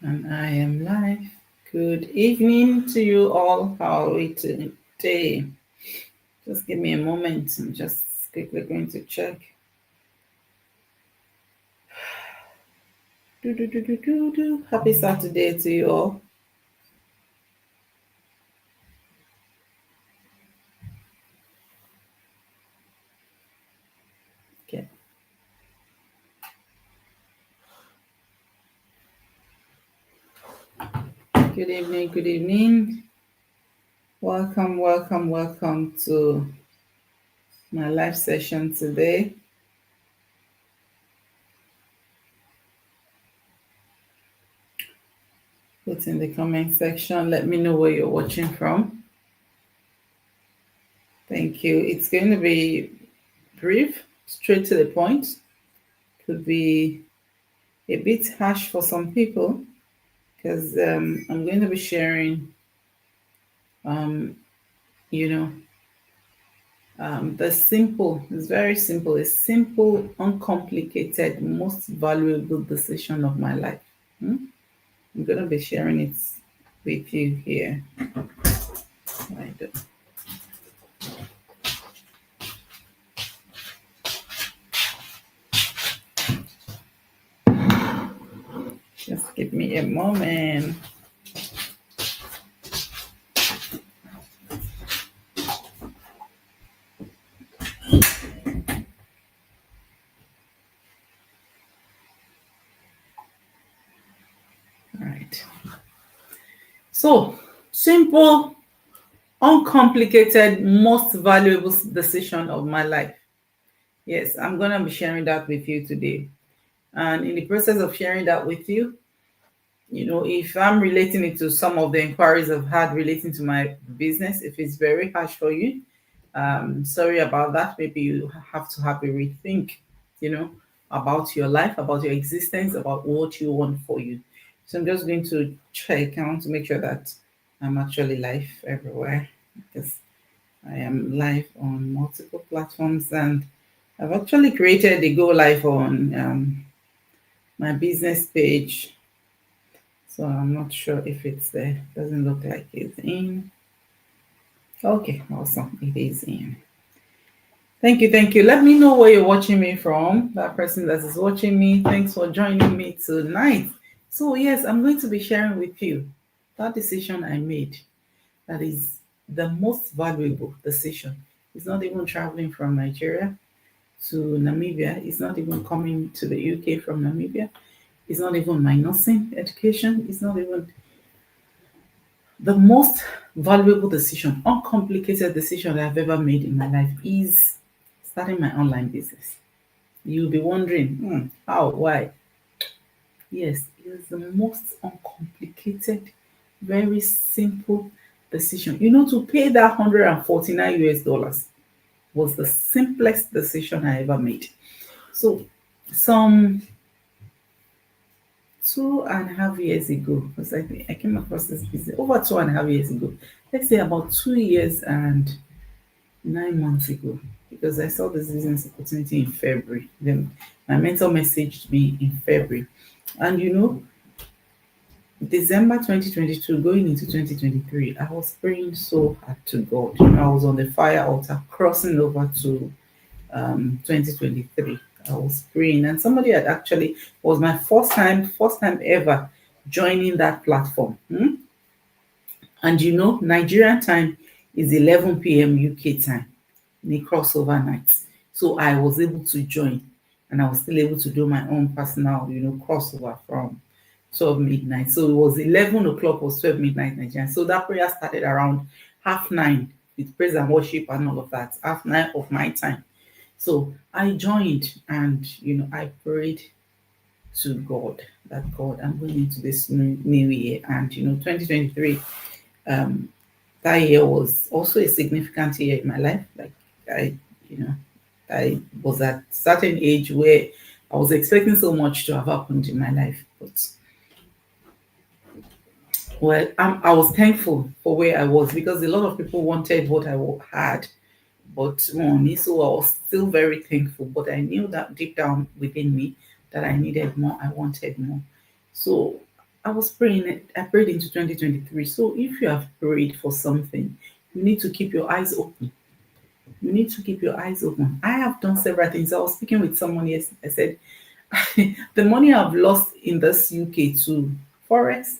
And I am live. Good evening to you all. How are we today? Just give me a moment. I'm just quickly going to check. Happy Saturday to you all. Okay. Good evening. Good evening. Welcome to my live session today. Put in the comment section. Let me know where you're watching from. Thank you. It's going to be brief, straight to the point. Could be a bit harsh for some people because I'm going to be sharing, um, you know, it's very simple, a simple, uncomplicated, most valuable decision of my life. I'm going to be sharing it with you here. I do. Just give me a moment. All right. So, simple, uncomplicated, most valuable decision of my life. Yes, I'm going to be sharing that with you today. And in the process of sharing that with you, if I'm relating it to some of the inquiries I've had relating to my business, if it's very harsh for you, sorry about that. Maybe you have to have a rethink, about your life, about your existence, about what you want for you. So I'm just going to check. I want to make sure that I'm actually live everywhere because I am live on multiple platforms, and I've actually created the Go Live on my business page. So I'm not sure if it's there. Doesn't look like it's in. Okay, awesome. It is in. Thank you, thank you. Let me know where you're watching me from. That person that is watching me, thanks for joining me tonight. So yes, I'm going to be sharing with you that decision I made. That is the most valuable decision. It's not even traveling from Nigeria to Namibia. It's not even coming to the UK from Namibia. It's not even my nursing education. It's not even the most valuable decision, uncomplicated decision I've ever made in my life is starting my online business. You'll be wondering, how, why? Yes, it is the most uncomplicated, very simple decision. To pay that 149 US dollars was the simplest decision I ever made. So, some 2.5 years ago, because I think I came across this business over 2.5 years ago. Let's say about 2 years and 9 months ago, because I saw this business opportunity in February. Then my mentor messaged me in February, and December 2022 going into 2023, I was praying so hard to God. I was on the fire altar, crossing over to 2023. I was praying, and somebody had actually was my first time ever joining that platform. And Nigerian time is 11 p.m. UK time, the crossover night. So I was able to join, and I was still able to do my own personal, crossover from 12 midnight. So it was 11 o'clock or 12 midnight Nigerian. So that prayer started around 9:30 with praise and worship and all of that, 9:30 of my time. So I joined, and I prayed to God that God, I'm going into this new year, and 2023, that year was also a significant year in my life. Like I, you know, I was at certain age where I was expecting so much to have happened in my life, but well, I was thankful for where I was because a lot of people wanted what I had, but money. So I was still very thankful. But I knew that deep down within me that I needed more. I wanted more. So I was praying, I prayed into 2023. So if you have prayed for something, you need to keep your eyes open. You need to keep your eyes open. I have done several things. I was speaking with someone yesterday. I said, the money I've lost in this UK to Forex,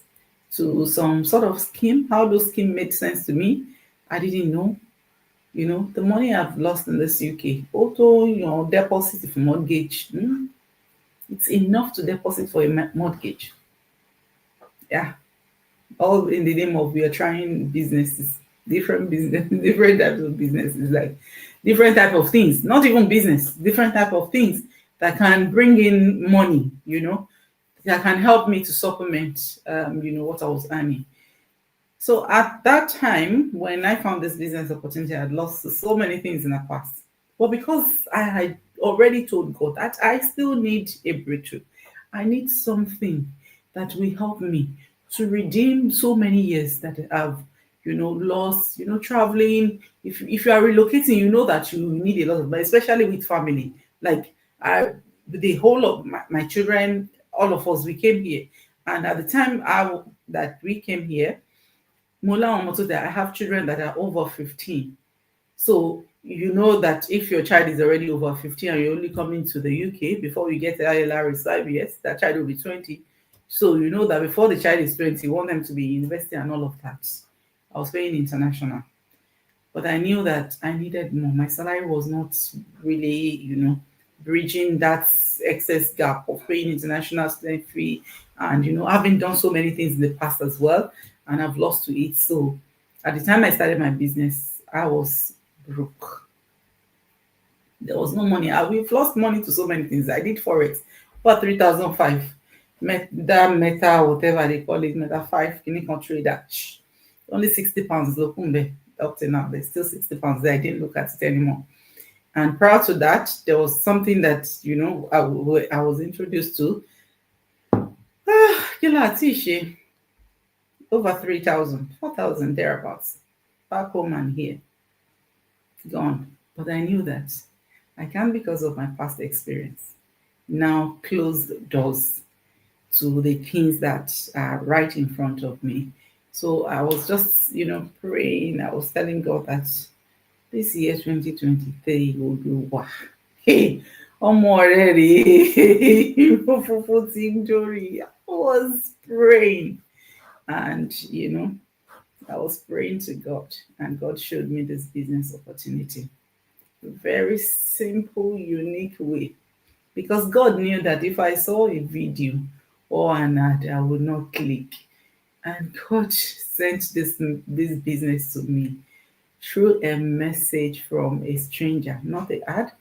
to some sort of scheme, how those scheme made sense to me, I didn't know. The money I've lost in this UK, auto, deposit for mortgage, it's enough to deposit for a mortgage. Yeah, all in the name of we are trying businesses, different business, different types of businesses, like different type of things, not even business, different type of things that can bring in money, that can help me to supplement, what I was earning. So at that time, when I found this business opportunity, I had lost so many things in the past. But because I had already told God that I still need a breakthrough, I need something that will help me to redeem so many years that I've, lost, traveling. If you are relocating, you know that you need a lot of money, especially with family. Like the whole of my children, all of us, we came here. And at the time that we came here, Mola Omoto, that I have children that are over 15. So you know that if your child is already over 15 and you're only coming to the UK before you get the ILR is 5 years, that child will be 20. So you know that before the child is 20, you want them to be in university and all of that. I was paying international. But I knew that I needed more. My salary was not really, bridging that excess gap of paying international student fee and, having done so many things in the past as well. And I've lost to it. So at the time I started my business, I was broke. There was no money. We've lost money to so many things. I did Forex for 3,005. That meta, whatever they call it, meta 5, can you control that? Only £60. Look, up to now, there's still £60 there. I didn't look at it anymore. And prior to that, there was something that, I was introduced to. Over 3,000, 4,000 thereabouts, back home and here, gone. But I knew that I can't, because of my past experience, now close the doors to the things that are right in front of me. So I was just, praying. I was telling God that this year, 2023, will be wow. Hey, I'm already. I was praying. And, I was praying to God, and God showed me this business opportunity. Very simple, unique way. Because God knew that if I saw a video or an ad, I would not click. And God sent this business to me through a message from a stranger, not the ad.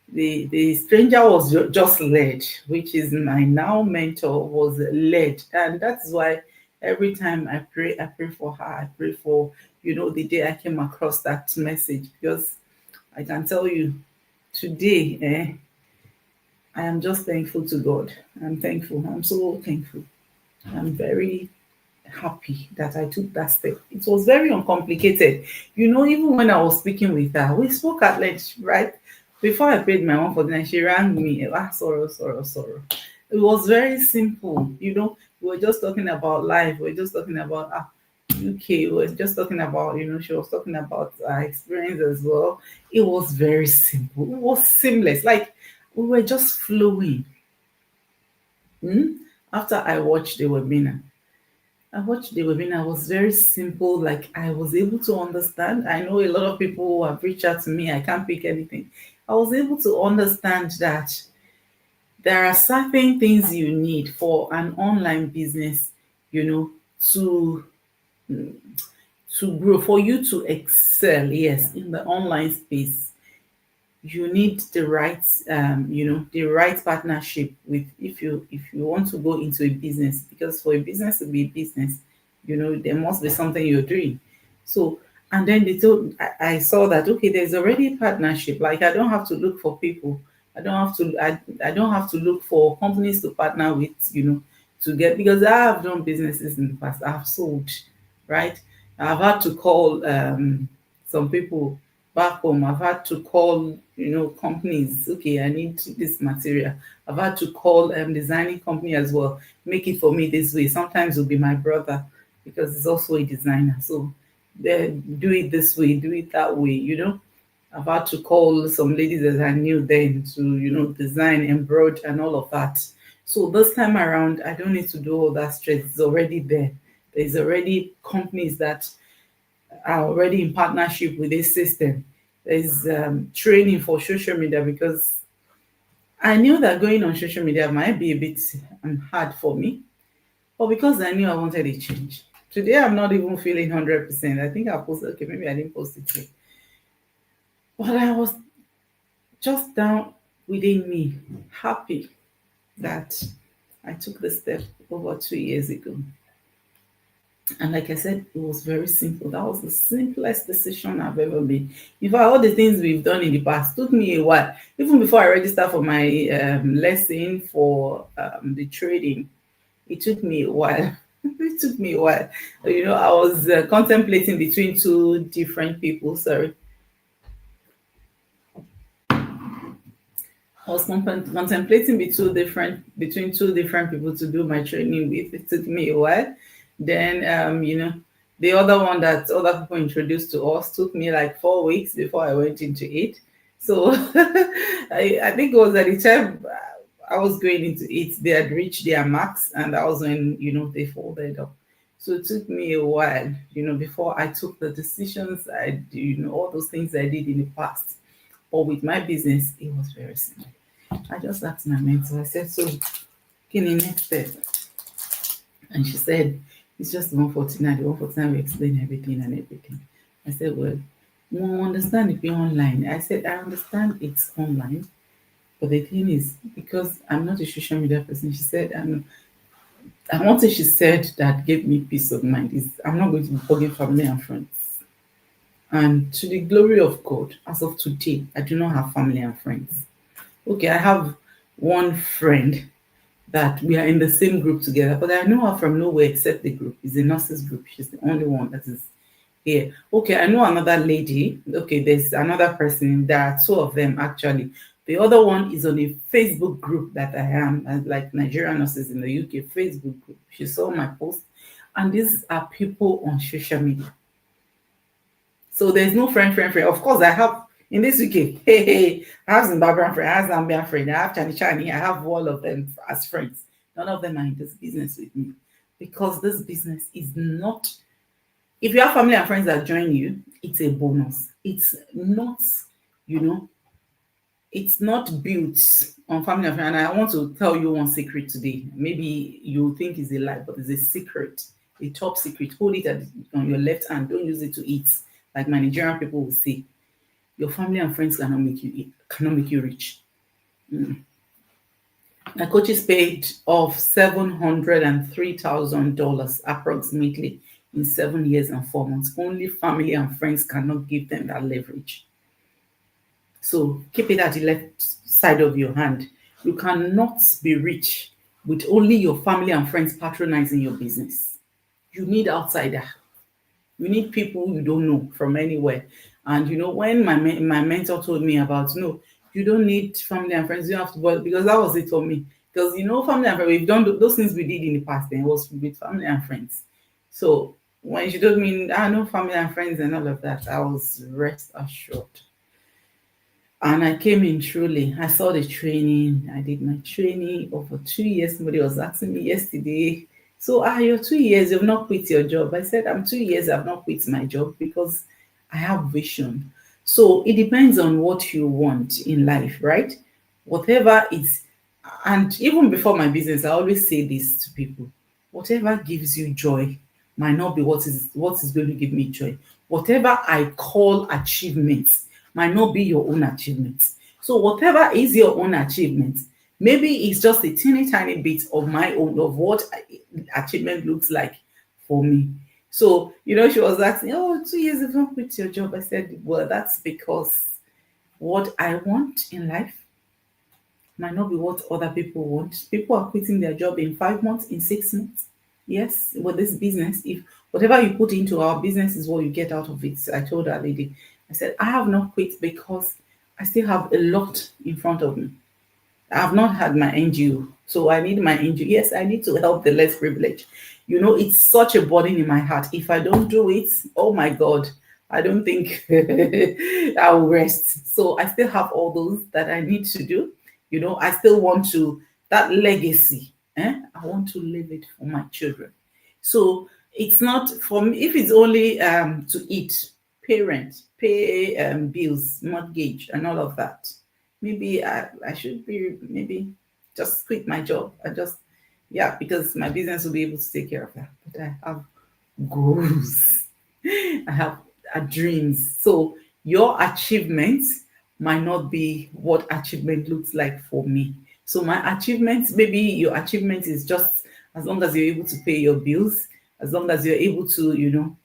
The stranger was just led, which is my now mentor, was led. And that's why every time I pray for her. I pray for, the day I came across that message. Because I can tell you today, I am just thankful to God. I'm thankful. I'm so thankful. I'm very happy that I took that step. It was very uncomplicated. Even when I was speaking with her, we spoke at length, right? Before I paid my 149, she rang me. Sorrow, sorrow, sorrow. It was very simple. We were just talking about life. We were just talking about UK. We were just talking about, she was talking about her experience as well. It was very simple. It was seamless. Like we were just flowing. After I watched the webinar. It was very simple. Like I was able to understand. I know a lot of people who have reached out to me. I can't pick anything. I was able to understand that there are certain things you need for an online business, to grow, for you to excel, yes, in the online space. You need the right, the right partnership with, if you want to go into a business, because for a business to be a business, there must be something you're doing. So, and then I saw that, okay, there's already a partnership. Like I don't have to look for people. I don't have to look for companies to partner with, to get, because I have done businesses in the past. I've sold, right? I've had to call some people back home. I've had to call companies. Okay, I need this material. I've had to call designing company as well, make it for me this way. Sometimes it'll be my brother because he's also a designer. So do it this way, do it that way. I've had to call some ladies that I knew then to, design, embroider, and all of that. So this time around, I don't need to do all that stress. It's already there. There's already companies that are already in partnership with this system. There's training for social media because I knew that going on social media might be a bit hard for me, but because I knew I wanted a change. Today, I'm not even feeling 100%. I think I posted, okay, maybe I didn't post it yet. But I was just down within me, happy that I took the step over 2 years ago. And like I said, it was very simple. That was the simplest decision I've ever made. In fact, all the things we've done in the past took me a while. Even before I registered for my lesson for the trading, it took me a while. It took me a while. I was contemplating between two different people. Sorry. I was contemplating between two different people to do my training with. It took me a while. Then the other one that other people introduced to us took me like 4 weeks before I went into it. So I think it was at the time I was going into it, they had reached their max, and that was when they folded up. So it took me a while, before I took the decisions all those things I did in the past. But with my business, it was very simple. I just asked my mentor, I said, so, can the next step? And she said, it's just 149. The 149 will explain everything and everything. I said, well, you understand it be online. I said, I understand it's online. But the thing is, because I'm not a social media person, she said, and one thing she said that gave me peace of mind is I'm not going to be bugging family and friends. And to the glory of God, as of today, I do not have family and friends. Okay, I have one friend that we are in the same group together, but I know her from nowhere except the group. It's a nurses group. She's the only one that is here. Okay, I know another lady. Okay, there's another person. There are two of them actually. The other one is on a Facebook group that I am, like Nigerian nurses in the UK Facebook group. She saw my post, and these are people on social media. So there's no friend. Of course, I have in this UK. Hey, I have Zimbabwean friend, I have Zambian friend, I have Chani. I have all of them as friends. None of them are in this business with me because this business is not. If you have family and friends that join you, it's a bonus. It's not, you know, it's not built on family and friends. And I want to tell you one secret today. Maybe you think it's a lie, but it's a secret, a top secret. Hold it on your left hand. Don't use it to eat, like my Nigerian people will say. Your family and friends cannot make you eat, cannot make you rich. My coaches paid off $703,000 approximately in 7 years and 4 months. Only family and friends cannot give them that leverage. So keep it at the left side of your hand. You cannot be rich with only your family and friends patronizing your business. You need outsider. You need people you don't know from anywhere. And when my mentor told me about, no, you don't need family and friends, you don't have to bother, because that was it for me. Because family and friends, we've done those things we did in the past, and it was with family and friends. So when she told me, I know family and friends and all of that, I was rest assured. And I came in truly. I saw the training. I did my training over 2 years. Somebody was asking me yesterday, so you're 2 years, you've not quit your job. I said, I'm 2 years, I've not quit my job because I have vision. So it depends on what you want in life, right? Whatever is, and even before my business, I always say this to people: whatever gives you joy might not be what is going to give me joy. Whatever I call achievements might not be your own achievements. So whatever is your own achievement, maybe it's just a teeny tiny bit of my own, of what achievement looks like for me. So, she was asking, oh, 2 years if you quit your job. I said, well, that's because what I want in life might not be what other people want. People are quitting their job in 5 months, in 6 months. Yes, with this business, if whatever you put into our business is what you get out of it. I told that lady, I said, I have not quit because I still have a lot in front of me. I've not had my NGO, so I need my NGO. Yes, I need to help the less privileged. It's such a burden in my heart. If I don't do it, oh my God, I don't think I'll rest. So I still have all those that I need to do. I still want to, that legacy, I want to leave it for my children. So it's not for me, if it's only to eat, pay rent, pay bills, mortgage, and all of that. Maybe I should be maybe just quit my job and just, yeah, because my business will be able to take care of that. But I have goals. I have dreams. So your achievement might not be what achievement looks like for me. So my achievement, maybe your achievement is just as long as you're able to pay your bills, as long as you're able to,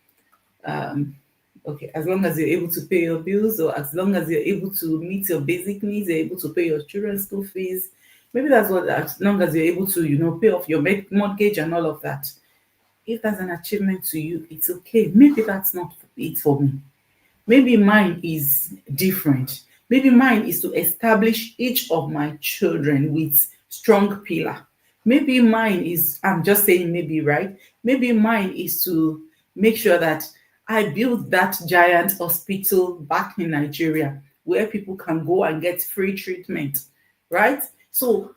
um, okay, as long as you're able to pay your bills, or as long as you're able to meet your basic needs, you're able to pay your children's school fees. Maybe that's what, as long as you're able to, pay off your mortgage and all of that. If that's an achievement to you, it's okay. Maybe that's not it for me. Maybe mine is different. Maybe mine is to establish each of my children with strong pillar. Maybe mine is, I'm just saying maybe, right? Maybe mine is to make sure that I build that giant hospital back in Nigeria where people can go and get free treatment, right? So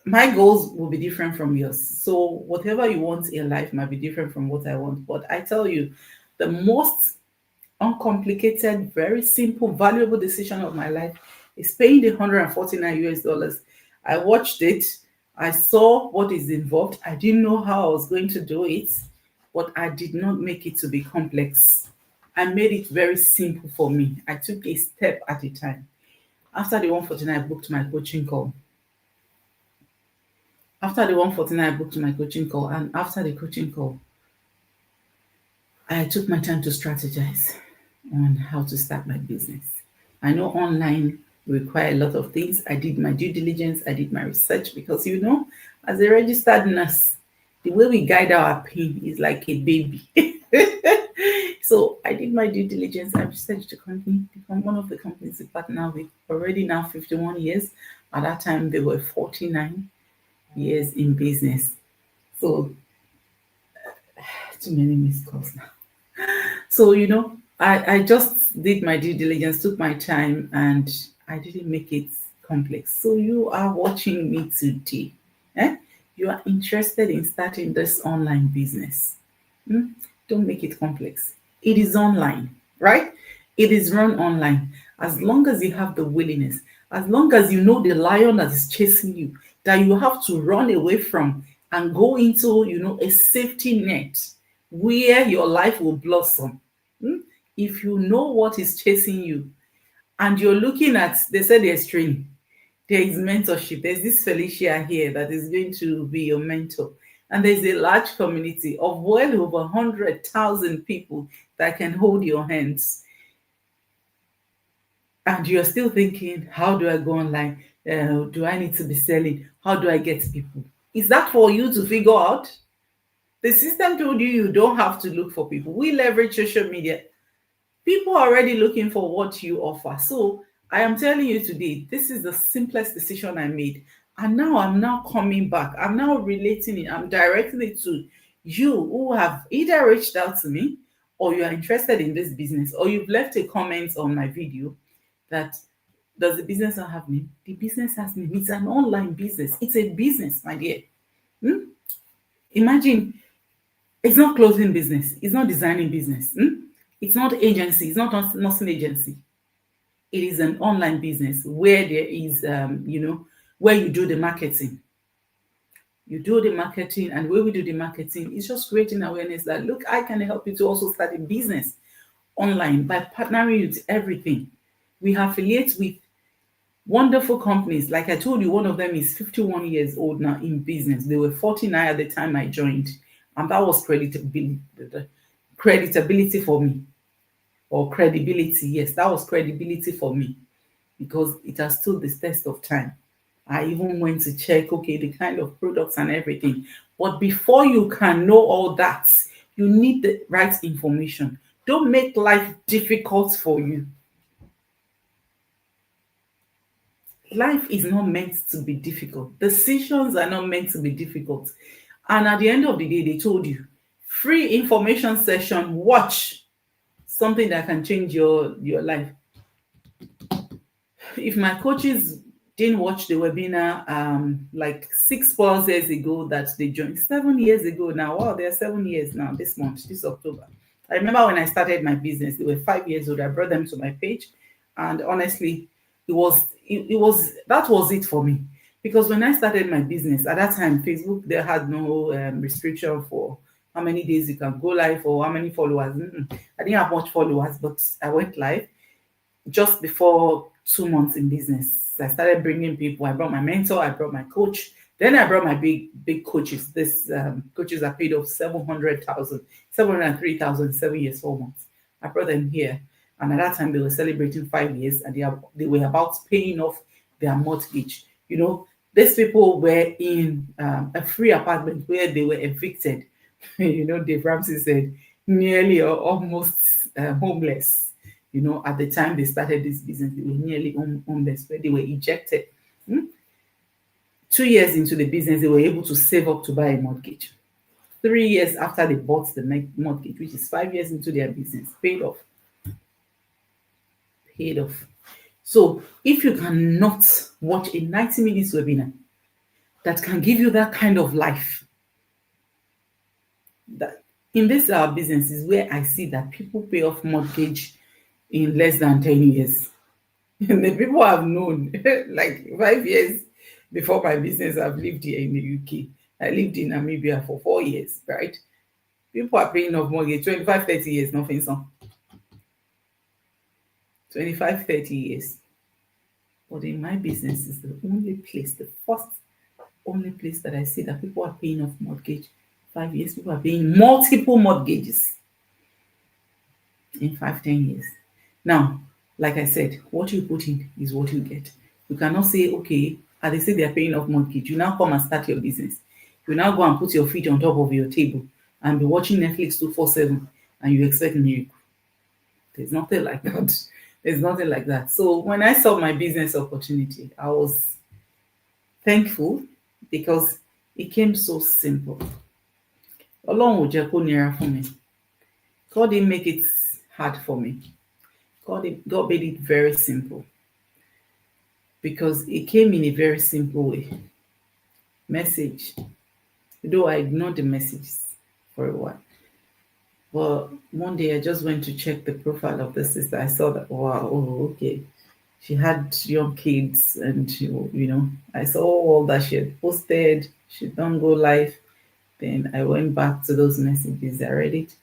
my goals will be different from yours. So whatever you want in life might be different from what I want. But I tell you, the most uncomplicated, very simple, valuable decision of my life is paying the 149 US dollars. I watched it. I saw what is involved. I didn't know how I was going to do it, but I did not make it to be complex. I made it very simple for me. I took a step at a time. After the 149, I booked my coaching call. After the 149, I booked my coaching call. And after the coaching call, I took my time to strategize on how to start my business. I know online require a lot of things. I did my due diligence, I did my research because as a registered nurse, the way we guide our pain is like a baby. So I did my due diligence. I researched the company, one of the companies we partner with, already now 51 years. At that time, they were 49 years in business. So too many missed calls now. So, I just did my due diligence, took my time, and I didn't make it complex. So you are watching me today. You are interested in starting this online business. Hmm? Don't make it complex. It is online, right? It is run online. As long as you have the willingness, as long as you know the lion that is chasing you, that you have to run away from and go into, a safety net where your life will blossom. Hmm? If you know what is chasing you and you're looking at, they said there's training, there is mentorship. There's this Felicia here that is going to be your mentor. And there's a large community of well over 100,000 people that can hold your hands. And you're still thinking, how do I go online? Do I need to be selling? How do I get people? Is that for you to figure out? The system told you don't have to look for people. We leverage social media. People are already looking for what you offer. So I am telling you today, this is the simplest decision I made. And now I'm now coming back. I'm now relating it. I'm directing it to you who have either reached out to me, or you are interested in this business, or you've left a comment on my video that, does the business not have name? The business has name. It's an online business. It's a business, my dear. Imagine, it's not clothing business. It's not designing business. It's not agency. It's not nursing agency. It is an online business where there is, where you do the marketing. You do the marketing, and where we do the marketing, it's just creating awareness that, look, I can help you to also start a business online by partnering with everything. We affiliate with wonderful companies. Like I told you, one of them is 51 years old now in business. They were 49 at the time I joined. And that was creditability for me. Or credibility. Yes, that was credibility for me because it has stood the test of time. I even went to check, okay, the kind of products and everything. But before you can know all that, you need the right information. Don't make life difficult for you. Life is not meant to be difficult. Decisions are not meant to be difficult. And at the end of the day, they told you, free information session, watch something that can change your life. If my coaches didn't watch the webinar like 6 plus years ago that they joined, 7 years ago now. Wow, they're 7 years now this month, this October. I remember when I started my business, they were 5 years old. I brought them to my page, and honestly, it was that was it for me. Because when I started my business at that time, Facebook, they had no restriction for how many days you can go live or how many followers. I didn't have much followers, but I went live just before 2 months in business. I started bringing people. I brought my mentor, I brought my coach, then I brought my big coaches. This coaches are paid off 700,000, 703,000, 7 years, 4 months. I brought them here, and at that time they were celebrating 5 years, and they were about paying off their mortgage. These people were in a free apartment where they were evicted. Dave Ramsey said nearly or almost homeless. At the time they started this business, they were nearly homeless, where they were ejected. 2 years into the business, they were able to save up to buy a mortgage. 3 years after they bought the mortgage, which is 5 years into their business, paid off. So if you cannot watch a 90 minutes webinar that can give you that kind of life, that in this business is where I see that people pay off mortgage in less than 10 years. And the people I've known, like 5 years before my business, I've lived here in the UK. I lived in Namibia for 4 years, right? People are paying off mortgage 25, 30 years, nothing so. 25, 30 years. But in my business is the only place, the first only place that I see that people are paying off mortgage 5 years. People are paying multiple mortgages in 5, 10 years. Now, like I said, what you put in is what you get. You cannot say, okay, as they say they're paying off mortgage, you now come and start your business. You now go and put your feet on top of your table and be watching Netflix 247 and you expect miracle. There's nothing like that. There's nothing like that. So when I saw my business opportunity, I was thankful because it came so simple. Ọlọ́run ò jẹ́ kó nira fún mi. God didn't make it hard for me. God made it very simple because it came in a very simple way. Message. Though I ignored the messages for a while. But one day I just went to check the profile of the sister. I saw that, wow, okay. She had young kids and, I saw all that she had posted. She don't go live. Then I went back to those messages. I read it.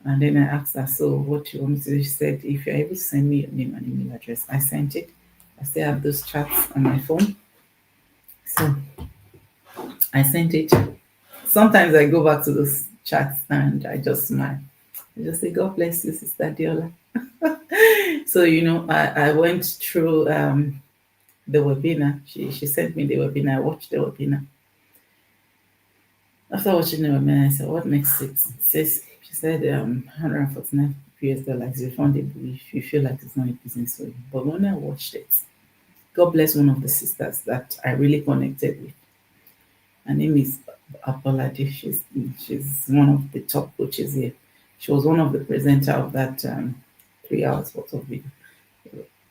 And then I asked her, so what do you want me to do? She said, if you're able to send me your name and email address. I sent it. I still have those chats on my phone. So I sent it. Sometimes I go back to those chats and I just smile. I just say, God bless you, Sister Diola. So, I went through the webinar. She sent me the webinar. I watched the webinar. After watching the webinar, I said, what next? It says, she said, $149 is refundable if you feel like it's not a business for you. But when I watched it, God bless one of the sisters that I really connected with. Her name is Apolade. She's one of the top coaches here. She was one of the presenter of that 3 hours worth of video.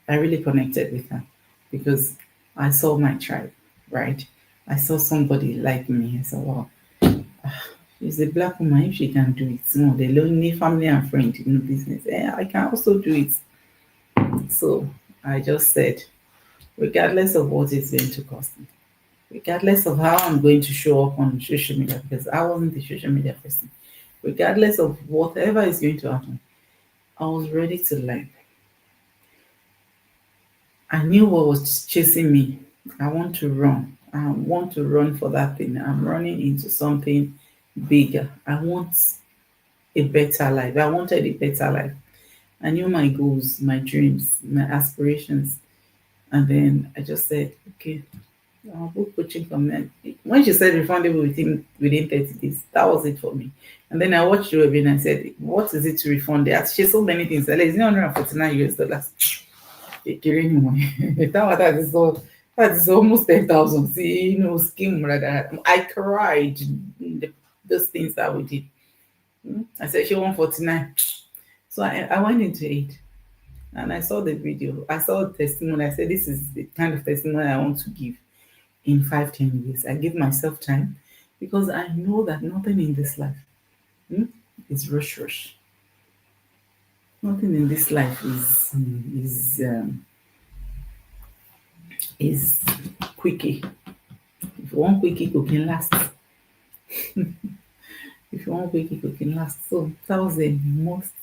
I really connected with her because I saw my tribe, right? I saw somebody like me. I said, wow, she's a Black woman. If she can do it, the lonely family and friend in business, I can also do it. So I just said, regardless of what it's going to cost me, regardless of how I'm going to show up on social media, because I wasn't a social media person, regardless of whatever is going to happen, I was ready to learn. I knew what was chasing me. I want to run. I want to run for that thing. I'm running into something bigger. I want a better life. I wanted a better life. I knew my goals, my dreams, my aspirations. And then I just said, okay, I'll book coaching from them. When she said refundable within 30 days, that was it for me. And then I watched the webinar and I said, what is it to refund? They asked, she so many things. I said, it's $149. Anyway, that is all. That is almost 10,000. See, scheme like that. I cried. Those things that we did. I said she won 49. So I went into it and I saw the video. I saw the testimony. I said, this is the kind of testimony I want to give in 5, 10 years. I give myself time because I know that nothing in this life hmm, is rush. Nothing in this life is quickie. If you want quickie, cooking last. If you want quickie, cooking last. So that was the most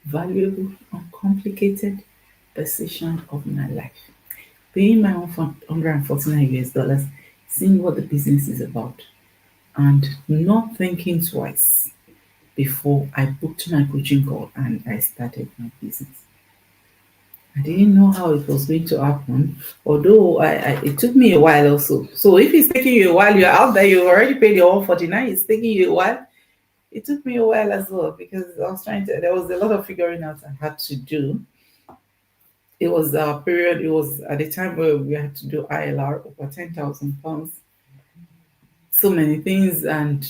valuable, uncomplicated decision of my life. Paying my own $149, seeing what the business is about, and not thinking twice before I booked my coaching call and I started my business. I didn't know how it was going to happen, although it took me a while also. So if it's taking you a while, you're out there, you already paid your 149, it's taking you a while. It took me a while as well because I was there was a lot of figuring out I had to do. It was a period, it was at the time where we had to do ILR over £10,000, so many things, and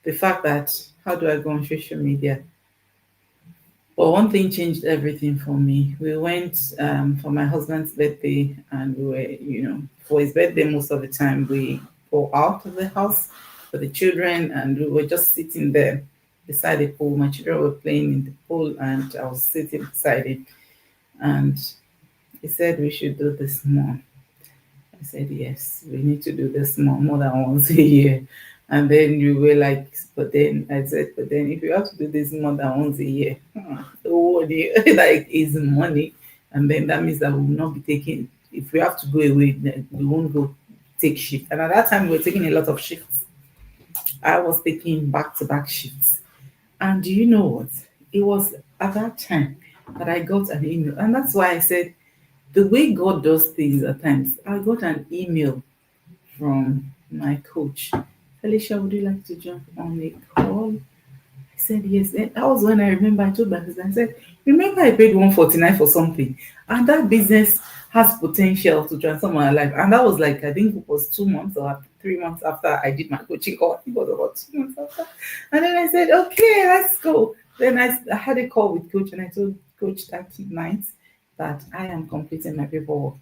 the fact that how do I go on social media? But one thing changed everything for me. We went for my husband's birthday, and we were, for his birthday, most of the time we go out of the house for the children, and we were just sitting there beside the pool. My children were playing in the pool, and I was sitting beside it. And he said we should do this more. I said, yes, we need to do this more than once a year. And then you were like, but then I said, but then if you have to do this more than once a year, what do you like is money. And then that means that we will not be taking, if we have to go away, then we won't go take shift. And at that time, we were taking a lot of shifts. I was taking back to back shifts. And do you know what? It was at that time that I got an email. And that's why I said, the way God does things at times, I got an email from my coach. Felicia, would you like to jump on a call? I said yes. And that was when I remember I told my husband, I said, remember I paid 149 for something, and that business has potential to transform my life. And that was like, I think it was 2 months or 3 months after I did my coaching call. It was about 2 months after. And then I said, okay, let's go. Then I had a call with coach, and I told coach that night that I am completing my paperwork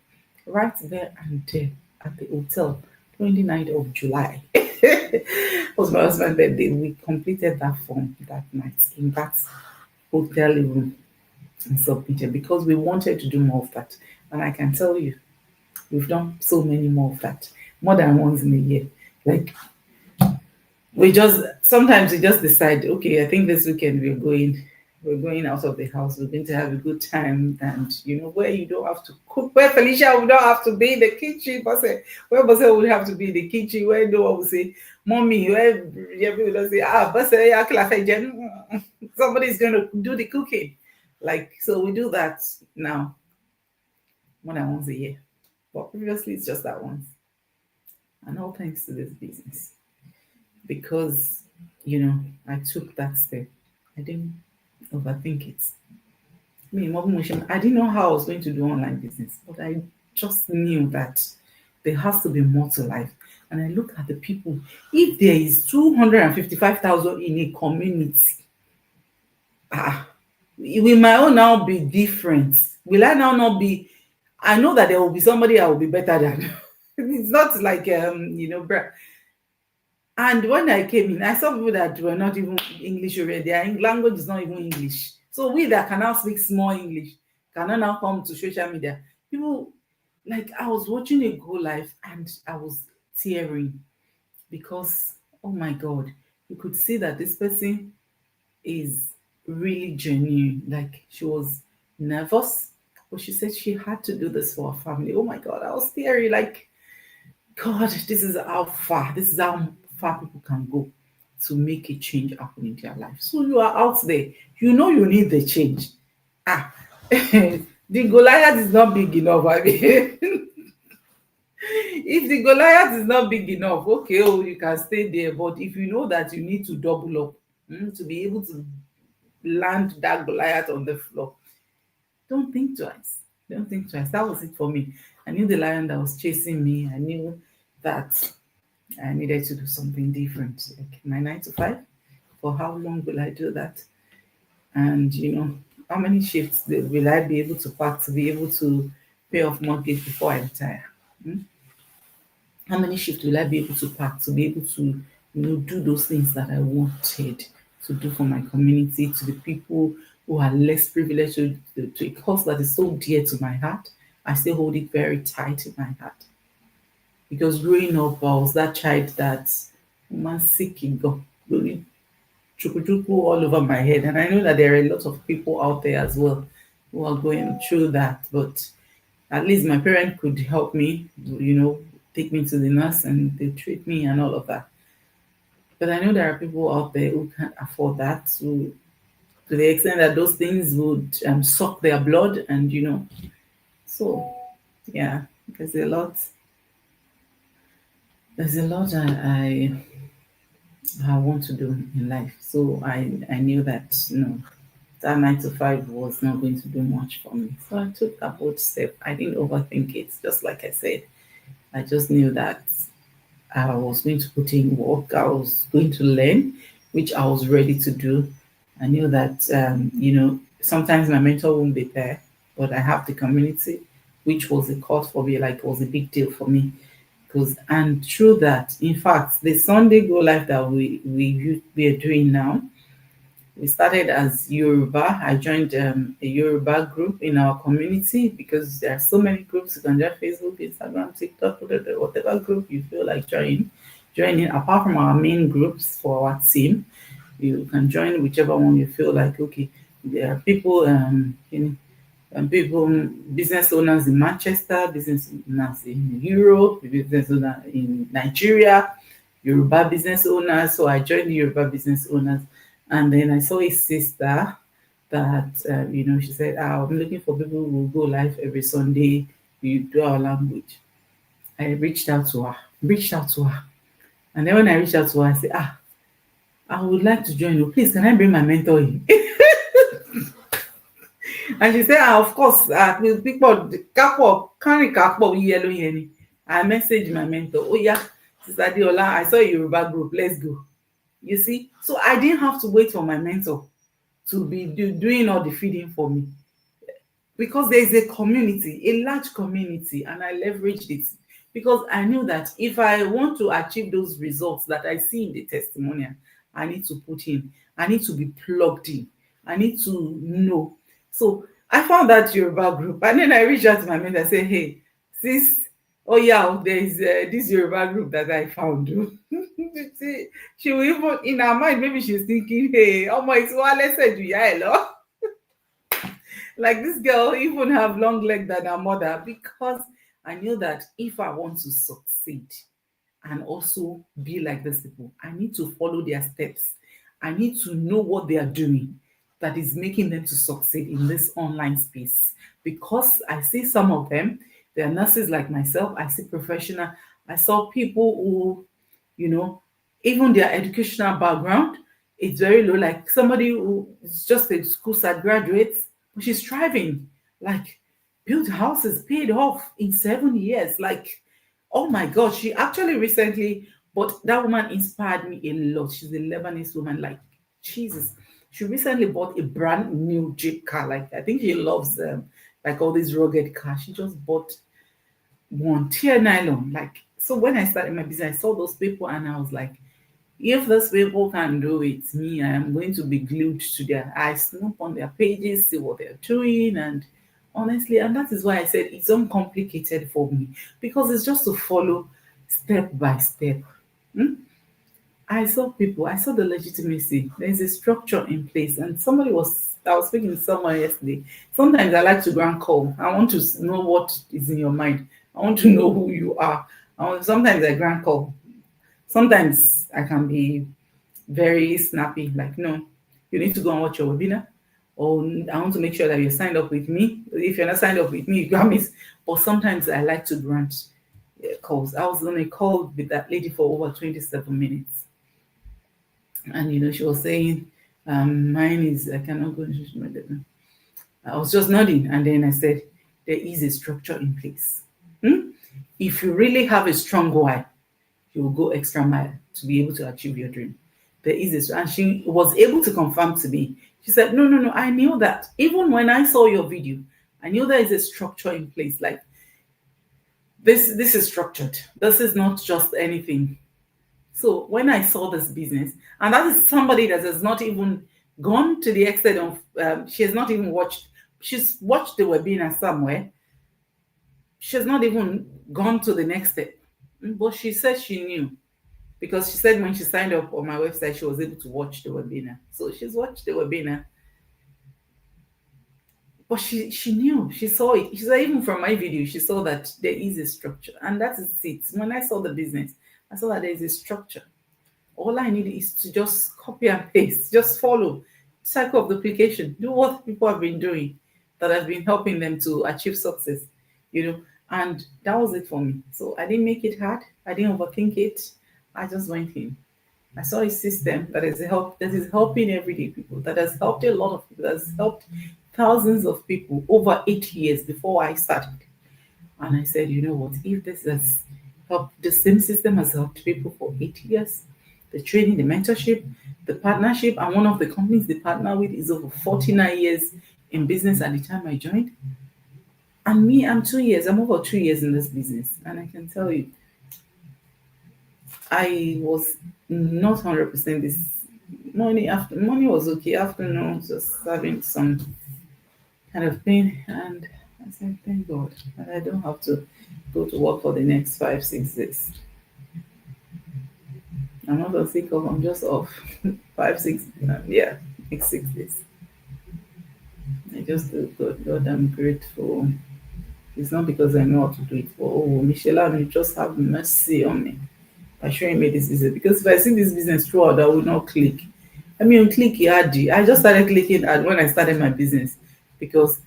right there and there at the hotel, 29th of July. It was my husband's birthday. We completed that form that night in that hotel room and submitted because we wanted to do more of that. And I can tell you, we've done so many more of that, more than once in a year. Like we just sometimes we just decide, okay, I think this weekend we're going out of the house, we're going to have a good time, and where you don't have to cook, where Felicia would not have to be in the kitchen, where Bose would have to be in the kitchen, where no one will say, mommy, where everyone will say, somebody's gonna do the cooking. Like, so we do that now more than once a year. But previously it's just that once. And all thanks to this business. Because, I took that step. I didn't overthink it. I didn't know how I was going to do online business, but I just knew that there has to be more to life. And I look at the people. If there is 255,000 in a community, will my own now be different? Will I now not be? I know that there will be somebody I will be better than. It's not like and when I came in, I saw people that were not even English already. Their language is not even English. So we that can now speak small English cannot now come to social media. People, like, I was watching a go live and I was tearing because, oh my God, you could see that this person is really genuine. Like, she was nervous, but she said she had to do this for her family. Oh my God, I was teary. Like, God, this is how far people can go to make a change happen in their life. So you are out there, you need the change. The Goliath is not big enough. I mean, if the Goliath is not big enough, okay, you can stay there. But if you know that you need to double up to be able to land that Goliath on the floor, don't think twice. Don't think twice. That was it for me. I knew the lion that was chasing me. I knew that I needed to do something different. Like my 9 to 5, for how long will I do that? And how many shifts will I be able to pack to be able to pay off mortgage before I retire? Hmm? How many shifts will I be able to pack to be able to, do those things that I wanted to do for my community, to the people who are less privileged, to a cause that is so dear to my heart? I still hold it very tight in my heart. Because growing up, I was that child that man sick in God, really chukuchuku all over my head. And I know that there are a lot of people out there as well who are going through that. But at least my parents could help me, take me to the nurse and they treat me and all of that. But I know there are people out there who can't afford that to the extent that those things would suck their blood. And, so yeah, there's a lot. There's a lot I want to do in life. So I knew that that 9 to 5 was not going to do much for me. So I took that bold step. I didn't overthink it. Just like I said, I just knew that I was going to put in work. I was going to learn, which I was ready to do. I knew that sometimes my mentor won't be there, but I have the community, which was a cause for me. Like it was a big deal for me because and through that, in fact, the Sunday Go Live that we are doing now, we started as Yoruba. I joined a Yoruba group in our community because there are so many groups. You can join Facebook, Instagram, TikTok, whatever group you feel like joining. Apart from our main groups for our team, you can join whichever one you feel like. Okay, there are people people, business owners in Manchester, business owners in Europe, business owners in Nigeria, Yoruba business owners. So I joined the Yoruba business owners. And then I saw a sister that, she said, I'm looking for people who will go live every Sunday. We do our language. I reached out to her. And then when I reached out to her, I said, I would like to join you. Please, can I bring my mentor in? And she said, of course, people, yellow yellow. I messaged my mentor, oh yeah, Sister Diola, I saw a Yoruba group, let's go. You see? So I didn't have to wait for my mentor to be doing all the feeding for me because there is a community, a large community, and I leveraged it because I knew that if I want to achieve those results that I see in the testimonial, I need to put in, I need to be plugged in, I need to know. So I found that Yoruba group, and then I reached out to my mentor and said, "Hey, sis, oh yeah, there is this Yoruba group that I found." She will even in her mind, maybe she's thinking, "Hey, oh my, it's what I said, hello." Like this girl even have long leg than her mother because I knew that if I want to succeed and also be like these people, I need to follow their steps. I need to know what they are doing that is making them to succeed in this online space. Because I see some of them, they are nurses like myself. I see professional. I saw people who, you know, even their educational background is very low. Like somebody who is just a school side graduate, but she's striving, like built houses, paid off in 7 years. Like, oh my God, she actually recently, but that woman inspired me a lot. She's a Lebanese woman, like Jesus. She recently bought a brand new Jeep car. Like, I think she loves like all these rugged cars. She just bought one tear nylon. Like, so when I started my business, I saw those people and I was like, if those people can do it, me, I am going to be glued to their eyes, snoop on their pages, see what they're doing. And honestly, and that is why I said it's uncomplicated for me because it's just to follow step by step. Hmm? I saw the legitimacy. There's a structure in place. And I was speaking to someone yesterday. Sometimes I like to go and call. I want to know what is in your mind. I want to know who you are. Sometimes I grant call. Sometimes I can be very snappy, like, no, you need to go and watch your webinar, or I want to make sure that you're signed up with me. If you're not signed up with me, you can miss. But sometimes I like to grant calls. I was on a call with that lady for over 27 minutes. And, she was saying, mine is, I cannot go into my I was just nodding. And then I said, there is a structure in place. if you really have a strong why, you will go extra mile to be able to achieve your dream. There is this, and she was able to confirm to me. She said, "No, no, no. I knew that. Even when I saw your video, I knew there is a structure in place. Like this is structured. This is not just anything." So when I saw this business, and that is somebody that has not even gone to the extent of, she has not even watched. She's watched the webinar somewhere. She has not even gone to the next step, but she said she knew, because she said when she signed up on my website, she was able to watch the webinar. So she's watched the webinar, but she knew, she saw it. She said even from my video, she saw that there is a structure, and that is it. When I saw the business, I saw that there is a structure. All I need is to just copy and paste, just follow cycle of duplication, do what people have been doing that has been helping them to achieve success, and that was it for me. So I didn't make it hard. I didn't overthink it. I just went in. I saw a system that is helping everyday people, that has helped a lot of people, that has helped thousands of people over 8 years before I started. And I said, you know what, if this has helped, the same system has helped people for 8 years, the training, the mentorship, the partnership, and one of the companies they partner with is over 49 years in business at the time I joined. And me, I'm over 2 years in this business. And I can tell you, I was not 100% this morning. After morning was okay, afternoon just having some kind of pain, and I said, thank God that I don't have to go to work for the next 5-6 days. I'm not on sick off, I'm just off 5-6, yeah, next 6 days. I just do good. God, I'm grateful. It's not because I know how to do it, but Michelle, you just have mercy on me by showing me this business. Because if I see this business throughout, I will not click. I mean, click ad. I just started clicking ad when I started my business, because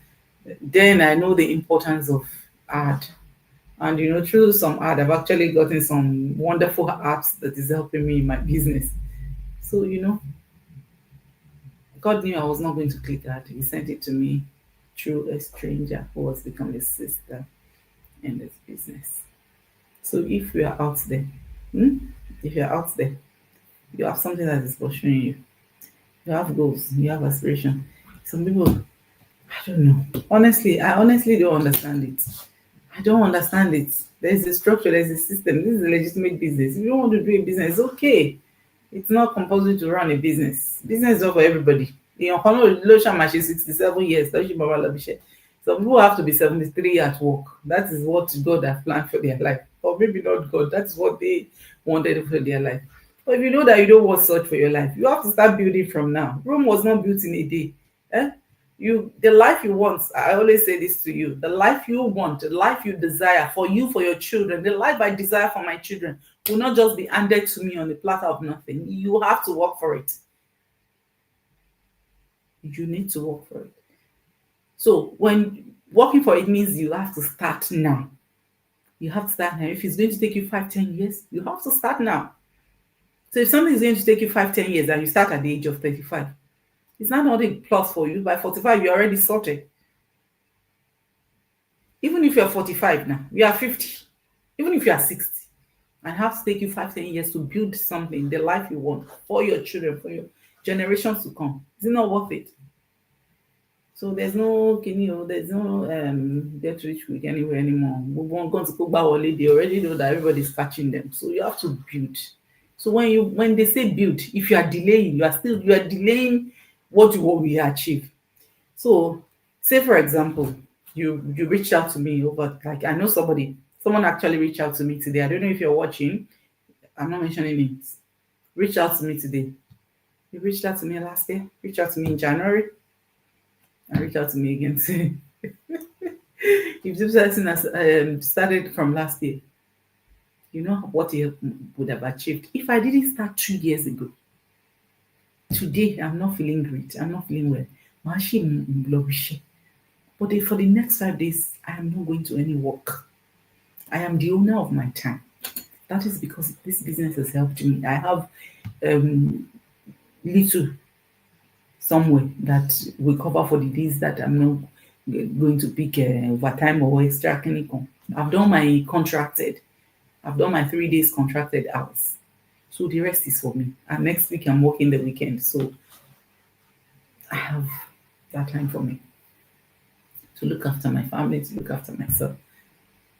then I know the importance of ad. And through some ad, I've actually gotten some wonderful apps that is helping me in my business. So, God knew I was not going to click ad. He sent it to me through a stranger who has become a sister in this business. So if you are out there, if you're out there, you have something that is pursuing you. You have goals, you have aspiration. Some people, I don't know. I honestly don't understand it. I don't understand it. There's a structure, there's a system. This is a legitimate business. If you don't want to do a business, okay. It's not compulsory to run a business. Business is not for everybody. 67 years. Some people have to be 73 at work. That is what God has planned for their life. Or maybe not God. That's what they wanted for their life. But if you know that you don't want such for your life, you have to start building from now. Rome was not built in a day. The life you want, I always say this to you, the life you want, the life you desire for you, for your children, the life I desire for my children will not just be handed to me on a platter of nothing. You have to work for it. You need to work for it. So when working for it means you have to start now. You have to start now. If it's going to take you 5-10 years, you have to start now. So if something is going to take you 5-10 years and you start at the age of 35, it's not a plus for you. By 45, you're already sorted. Even if you're 45 now, you are 50. Even if you are 60, and have to take you 5-10 years to build something, the life you want for your children, for your generations to come, is it not worth it? So there's no get rich quick anywhere anymore. We won't go to Kuba. They already know that everybody's catching them. So you have to build. So when they say build, if you are delaying, you are delaying what you will achieve. So say for example, you reached out to me over, like, I know someone actually reached out to me today. I don't know if you're watching. I'm not mentioning names. Reached out to me today. You reached out to me last year. Reached out to me in January. And reached out to me again today. If this person has started from last year, you know what he would have achieved if I didn't start 2 years ago. Today, I'm not feeling great. I'm not feeling well. But for the next 5 days, I am not going to any work. I am the owner of my time. That is because this business has helped me. I have little somewhere that will cover for the days that I'm not going to pick overtime or extra income. I've done my contracted. I've done my 3 days contracted hours. So the rest is for me. And next week I'm working the weekend. So I have that time for me to look after my family, to look after myself,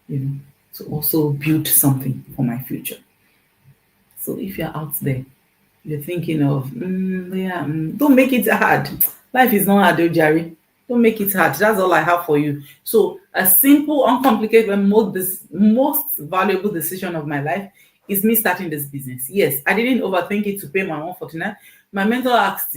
you know, to also build something for my future. So if you're out there, you're thinking of, yeah, don't make it hard. Life is not hard, oh, Jerry. Don't make it hard. That's all I have for you. So a simple, uncomplicated, and most valuable decision of my life is me starting this business. Yes, I didn't overthink it to pay my 149. My mentor asked,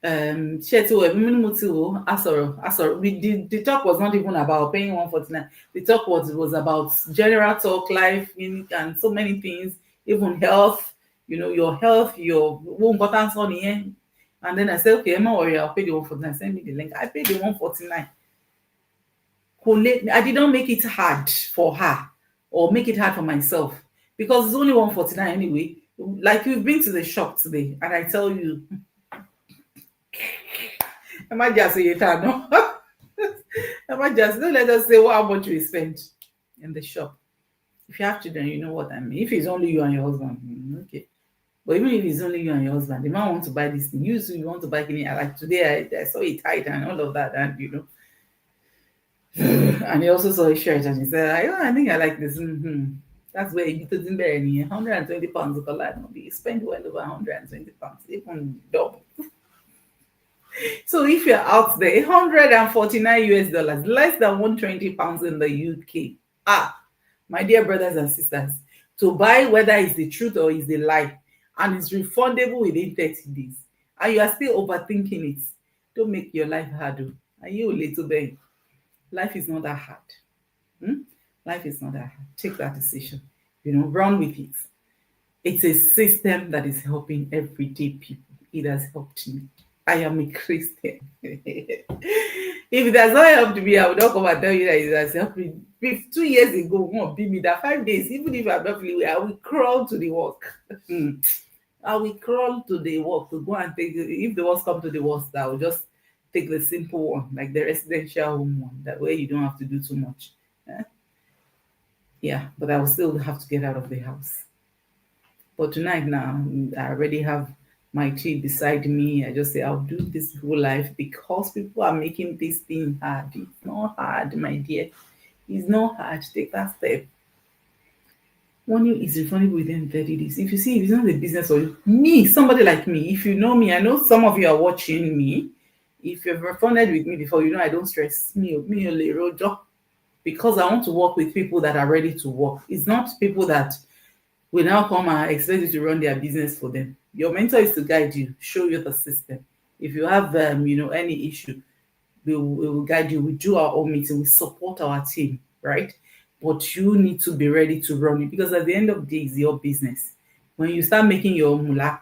ṣé ti wo ẹbí mi ni mo ti wo asọ̀rọ̀ the talk was not even about paying 149. The talk was about general talk, life, and so many things, even health, your health, your importance on here. And then I said, okay, I'm not worried, I'll pay the 149. Send me the link. I paid the 149. I did not make it hard for her or make it hard for myself, because it's only 149 anyway. Like, we've been to the shop today, and I tell you, I might just say it, no. I might just don't let us say how much we spent in the shop. If you have children, you know what I mean. If it's only you and your husband, okay. But even if it's only you and your husband, the man wants to buy this thing. You want to buy it. Like today, I saw it tight and all of that, and and he also saw a shirt and he said, I think I like this. That's where you didn't buy any 120 pounds of color. You spend well over 120 pounds, even double. So if you're out there, 149 US dollars, less than 120 pounds in the UK. My dear brothers and sisters, to buy whether it's the truth or it's the lie, and it's refundable within 30 days, and you are still overthinking it, don't make your life hard. And you little bit, life is not that hard. Life is not that hard. Take that decision. Run with it. It's a system that is helping everyday people. It has helped me. I am a Christian. If it has not helped me, I would not come and tell you that it has helped me. 2 years ago, won't be me that 5 days, even if I'm not feeling well, I will crawl to the work. I will crawl to the work to go and take, if the worst come to the worst, I will just take the simple one, like the residential home one, that way you don't have to do too much. Yeah, but I will still have to get out of the house. But tonight now, I already have my tea beside me. I just say, I'll do this whole life because people are making this thing hard. It's not hard, my dear. It's not hard. Take that step. Money is refundable within 30 days. If you see, if it's not a business or me, somebody like me, if you know me, I know some of you are watching me. If you've refunded with me before, I don't stress me a rojo, because I want to work with people that are ready to work. It's not people that will now come and expect you to run their business for them. Your mentor is to guide you, show you the system. If you have any issue, we will guide you. We do our own meeting, we support our team, right? But you need to be ready to run it, because at the end of the day, it's your business. When you start making your own mullah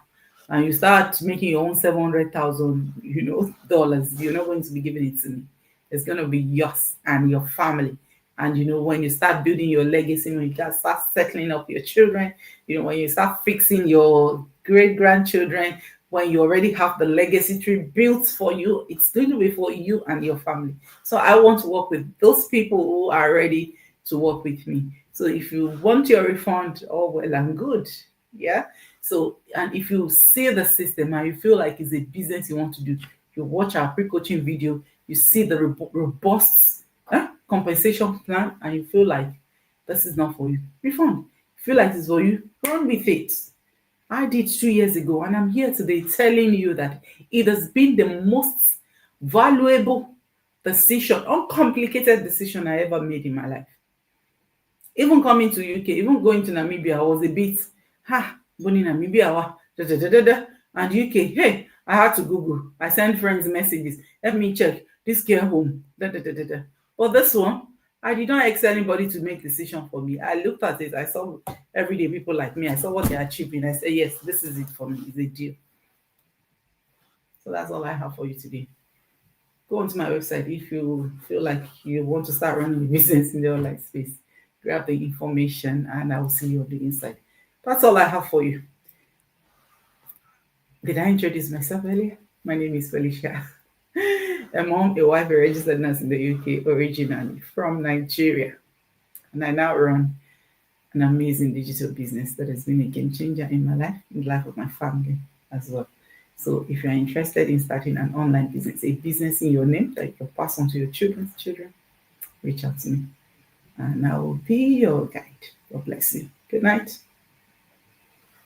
and you start making your own 700,000 dollars, you're not going to be giving it to me. It's going to be yours and your family. And when you start building your legacy, when you start settling up your children, when you start fixing your great grandchildren, when you already have the legacy tree built for you, it's going to be for you and your family. So I want to work with those people who are ready to work with me. So if you want your refund, all well and good. Yeah. So, and if you see the system and you feel like it's a business you want to do, you watch our pre-coaching video, you see the robust compensation plan, and you feel like this is not for you, refund. Feel like it's for you, run with it. I did 2 years ago, and I'm here today telling you that it has been the most valuable decision, uncomplicated decision I ever made in my life. Even coming to UK, even going to Namibia was a bit, going in Namibia, and UK, hey, I had to Google. I sent friends messages. Let me check this care home. But this one, I did not ask anybody to make decision for me. I looked at it. I saw everyday people like me. I saw what they're achieving. I said, yes, this is it for me. It's a deal. So that's all I have for you today. Go onto my website if you feel like you want to start running a business in the online space. Grab the information and I will see you on the inside. That's all I have for you. Did I introduce myself earlier? My name is Felicia. A mom, a wife, a registered nurse in the UK, originally from Nigeria. And I now run an amazing digital business that has been a game changer in my life, in the life of my family as well. So if you're interested in starting an online business, a business in your name that you can pass on to your children's children, reach out to me and I will be your guide. God bless you. Good night.